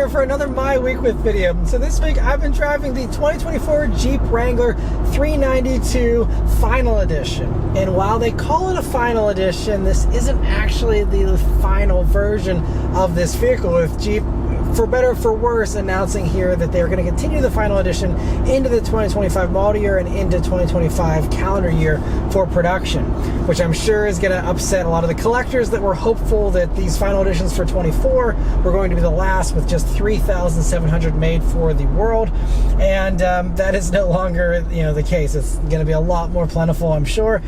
here for another My Week With video. So this week I've been driving the 2024 Jeep Wrangler 392 Final Edition. And while they call it a Final Edition, this isn't actually the final version of this vehicle, with Jeep, for better or for worse, announcing here that they're going to continue the Final Edition into the 2025 model year and into 2025 calendar year for production, which I'm sure is going to upset a lot of the collectors that were hopeful that these Final Editions for 24 were going to be the last, with just 3,700 made for the world. And that is no longer, the case. It's going to be a lot more plentiful, I'm sure.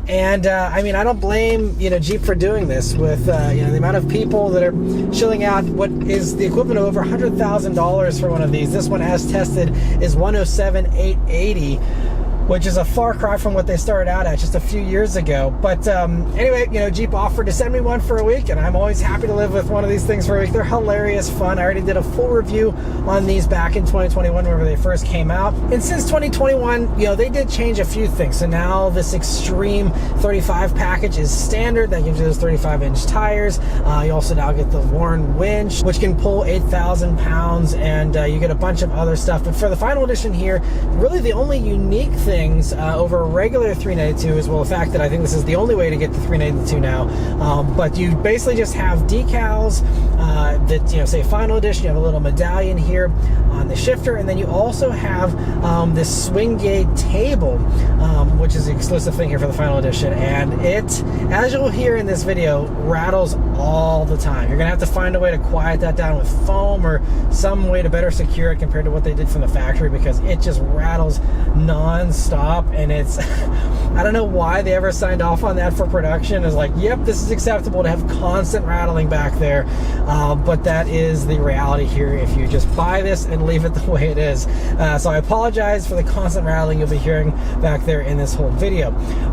And I mean, I don't blame Jeep for doing this, with the amount of people that are shilling out what is the equivalent of over $100,000 for one of these. This one, as tested, is $107,880, which is a far cry from what they started out at just a few years ago. But anyway, Jeep offered to send me one for a week, and I'm always happy to live with one of these things for a week. They're hilarious fun. I already did a full review on these back in 2021 whenever they first came out. And since 2021, they did change a few things. So now this Extreme 35 package is standard. That gives you those 35-inch tires. You also now get the Warn winch, which can pull 8,000 pounds, and you get a bunch of other stuff. But for the Final Edition here, really the only unique thing over a regular 392 is, well, the fact that I think this is the only way to get the 392 now, but you basically just have decals that say Final Edition. You have a little medallion here on the shifter, and then you also have this swing gate table, which is the exclusive thing here for the Final Edition, and it, as you'll hear in this video, rattles all the time. You're gonna have to find a way to quiet that down with foam or some way to better secure it compared to what they did from the factory, because it just rattles non-stop. And it's I don't know why they ever signed off on that for production. It's like, yep, this is acceptable to have constant rattling back there, but that is the reality here if you just buy this and leave it the way it is. So I apologize for the constant rattling you'll be hearing back there in this whole video.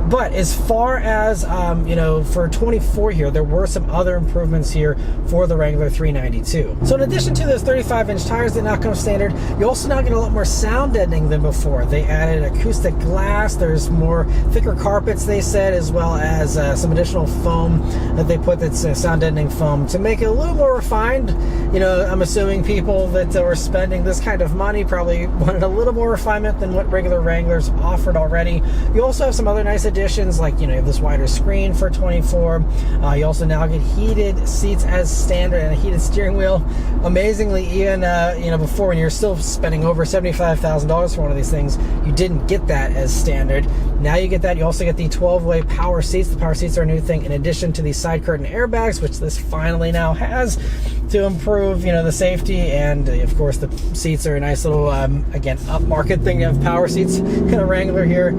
But as far as for 24 here, there were some other improvements here for the Wrangler 392. So in addition to those 35-inch tires that now come standard, you also now get a lot more sound deadening than before. They added acoustic glass. There's more thicker carpets, they said, as well as some additional foam that they put, that's sound deadening foam, to make it a little more refined. I'm assuming people that were spending this kind of money probably wanted a little more refinement than what regular Wranglers offered already. You also have some other nice additions, like you have this wider screen for 24. You also now get heated seats as standard and a heated steering wheel. Amazingly, even before, when you're still spending over $75,000 for one of these things, you didn't get that as standard. Now you get that. You also get the 12-way power seats. The power seats are a new thing, in addition to the side curtain airbags, which this finally now has, to improve the safety. And of course, the seats are a nice little again, upmarket thing to have power seats in a Wrangler here.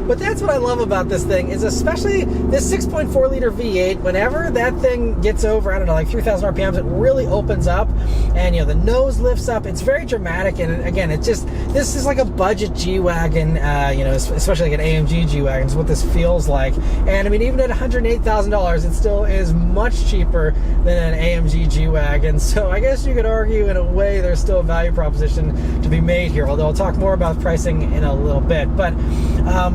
But that's what I love about this thing, is especially this 6.4 liter V8. Whenever that thing gets over, I don't know, like 3,000 RPMs, it really opens up, and the nose lifts up. It's very dramatic, and again, this is like a budget G-Wagon, especially like an AMG G-Wagon is what this feels like. And I mean, even at $108,000, it still is much cheaper than an AMG G-Wagon. So I guess you could argue, in a way, there's still a value proposition to be made here, although I'll talk more about pricing in a little bit. But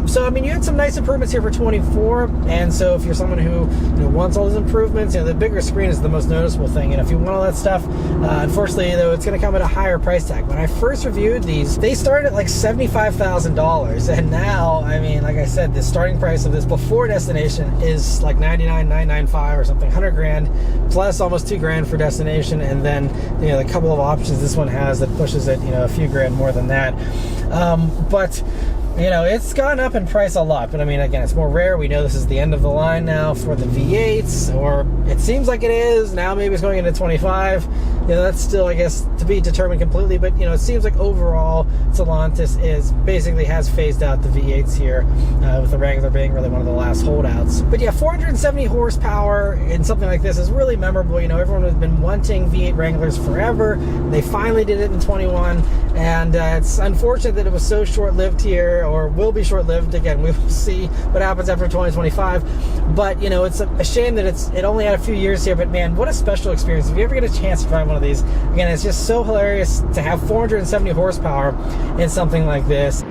so I mean, you had some nice improvements here for 24, and so if you're someone who wants all those improvements, the bigger screen is the most noticeable thing. And if you want all that stuff, unfortunately, though, it's going to come at a higher price tag. When I first reviewed these, they started at like $75,000, and now, I mean, like I said, the starting price of this before destination is like $99,995 or something, 100 grand plus almost $2 grand for destination, and then the couple of options this one has that pushes it a few grand more than that. But it's gone up in price a lot, but I mean, again, it's more rare. We know this is the end of the line now for the V8s, or it seems like it is. Now maybe it's going into 25. That's still, I guess, to be determined completely, but it seems like overall Stellantis basically has phased out the V8s here, with the Wrangler being really one of the last holdouts. But yeah, 470 horsepower in something like this is really memorable. Everyone has been wanting V8 Wranglers forever. They finally did it in 21, and it's unfortunate that it was so short-lived here, or will be short-lived. Again, we will see what happens after 2025. But it's a shame that it only had a few years here. But man, what a special experience! If you ever get a chance to drive one of these, again, it's just so hilarious to have 470 horsepower in something like this.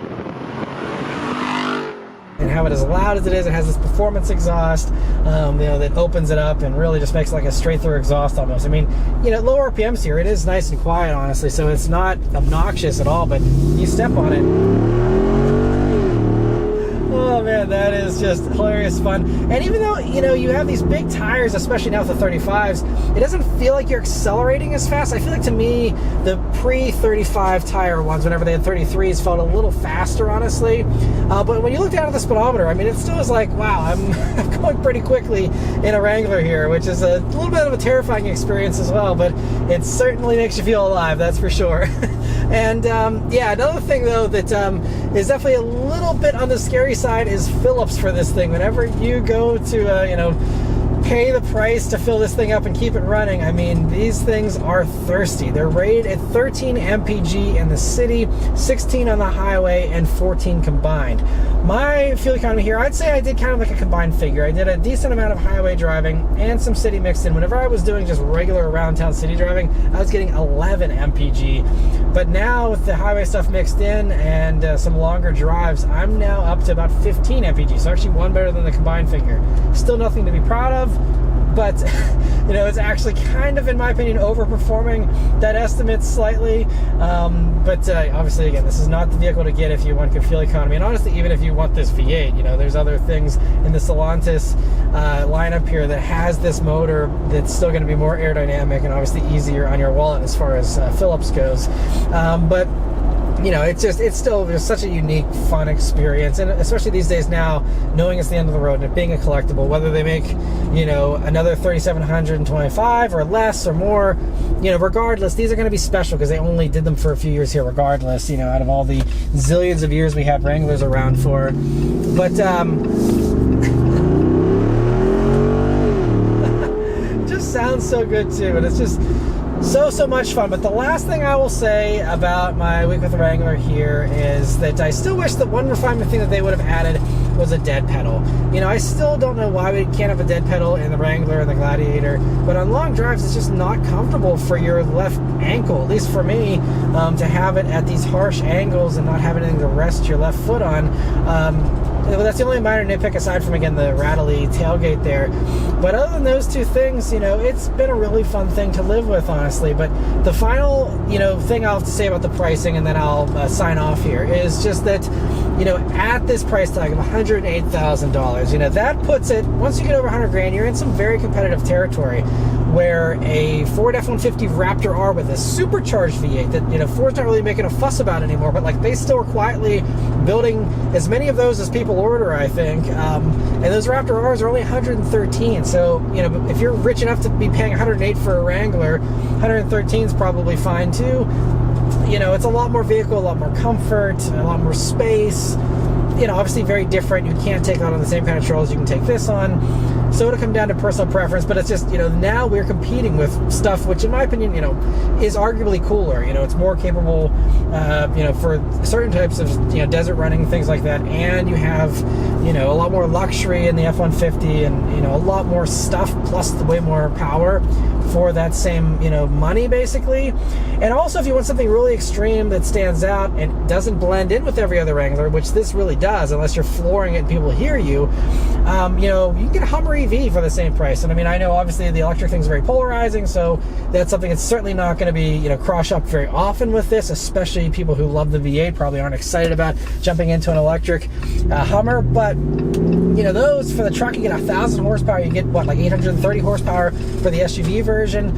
and have it as loud as it is. It has this performance exhaust, that opens it up and really just makes like a straight through exhaust almost. I mean, low RPMs here. It is nice and quiet, honestly, so it's not obnoxious at all, but you step on it. Oh man, that is just hilarious fun. And even though, you have these big tires, especially now with the 35s, it doesn't feel like you're accelerating as fast. I feel like to me, the pre-35 tire ones, whenever they had 33s, felt a little faster, honestly. But when you look down at the speedometer, I mean, it still is like, wow, I'm going pretty quickly in a Wrangler here, which is a little bit of a terrifying experience as well, but it certainly makes you feel alive, that's for sure. And another thing though that is definitely a little bit on the scary side is Phillips for this thing. Whenever you go to pay the price to fill this thing up and keep it running, I mean, these things are thirsty. They're rated at 13 mpg in the city, 16 on the highway, and 14 combined. My fuel economy here, I'd say I did kind of like a combined figure. I did a decent amount of highway driving and some city mixed in. Whenever I was doing just regular around town city driving, I was getting 11 mpg. But now with the highway stuff mixed in and some longer drives, I'm now up to about 15 mpg. So actually one better than the combined figure. Still nothing to be proud of, but it's actually kind of, in my opinion, overperforming that estimate slightly. But obviously, again, this is not the vehicle to get if you want good fuel economy. And honestly, even if you want this V8, there's other things in the Stellantis lineup here that has this motor that's still going to be more aerodynamic and obviously easier on your wallet as far as Phillips goes. But it's still just such a unique, fun experience, and especially these days now, knowing it's the end of the road and it being a collectible, whether they make, another 3,725 or less or more, regardless, these are going to be special because they only did them for a few years here regardless, out of all the zillions of years we had Wranglers around for. But, just sounds so good too, and it's just so much fun. But the last thing I will say about my week with the Wrangler here is that I still wish that one refinement thing that they would have added was a dead pedal. I still don't know why we can't have a dead pedal in the Wrangler and the Gladiator, but on long drives it's just not comfortable for your left ankle, at least for me, to have it at these harsh angles and not have anything to rest your left foot on. That's the only minor nitpick aside from, again, the rattly tailgate there. But other than those two things, it's been a really fun thing to live with, honestly. But the final, thing I'll have to say about the pricing, and then I'll sign off here, is just that, at this price tag of $108,000, that puts it, once you get over 100 grand, you're in some very competitive territory, where a Ford F-150 Raptor R with a supercharged V8 that, Ford's not really making a fuss about anymore, but like they still are quietly building as many of those as people order, I think. And those Raptor Rs are only 113. So, if you're rich enough to be paying 108 for a Wrangler, 113 is probably fine too. It's a lot more vehicle, a lot more comfort, a lot more space. Obviously very different. You can't take that on the same kind of controls you can take this on. So it'll come down to personal preference, but it's just, now we're competing with stuff which, in my opinion, is arguably cooler. It's more capable, for certain types of, desert running, things like that. And you have, a lot more luxury in the F-150 and, a lot more stuff plus way more power for that same, money, basically. And also, if you want something really extreme that stands out and doesn't blend in with every other Wrangler, which this really does, unless you're flooring it and people hear you, you can get a Hummer EV for the same price. And I mean, I know obviously the electric thing's very polarizing, so that's something that's certainly not going to be, cross up very often with this, especially people who love the V8 probably aren't excited about jumping into an electric Hummer. But, those, for the truck, you get 1,000 horsepower. You get, like 830 horsepower for the SUV version,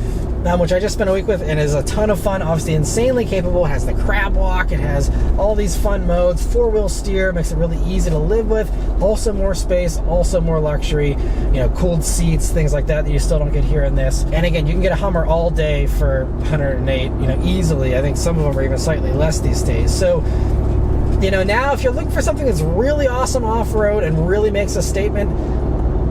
which I just spent a week with, and is a ton of fun. Obviously insanely capable. It has the crab walk. It has all these fun modes. 4-wheel steer makes it really easy to live with. Also more space, also more luxury, cooled seats, things like that you still don't get here in this. And again, you can get a Hummer all day for 108, easily. I think some of them are even slightly less these days. So, now if you're looking for something that's really awesome off-road and really makes a statement,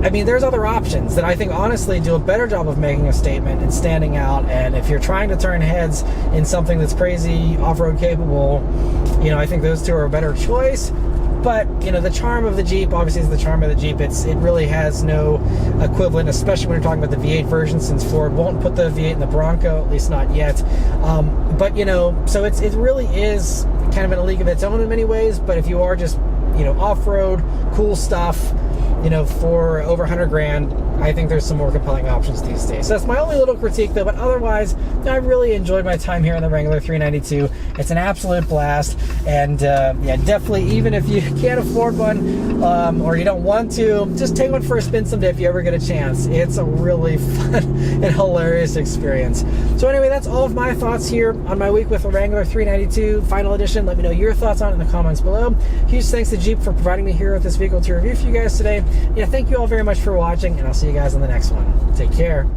I mean, there's other options that I think honestly do a better job of making a statement and standing out. And if you're trying to turn heads in something that's crazy, off-road capable, I think those two are a better choice. But, the charm of the Jeep obviously is the charm of the Jeep. It really has no equivalent, especially when you're talking about the V8 version, since Ford won't put the V8 in the Bronco, at least not yet. But, so it really is kind of in a league of its own in many ways. But if you are just, off-road, cool stuff, for over 100 grand, I think there's some more compelling options these days. So that's my only little critique though, but otherwise, I really enjoyed my time here in the Wrangler 392. It's an absolute blast, and yeah, definitely, even if you can't afford one, or you don't want to, just take one for a spin someday if you ever get a chance. It's a really fun and hilarious experience. So anyway, that's all of my thoughts here on my week with the Wrangler 392 Final Edition. Let me know your thoughts on it in the comments below. Huge thanks to Jeep for providing me here with this vehicle to review for you guys today. Yeah, thank you all very much for watching, and I'll see you guys on the next one. Take care.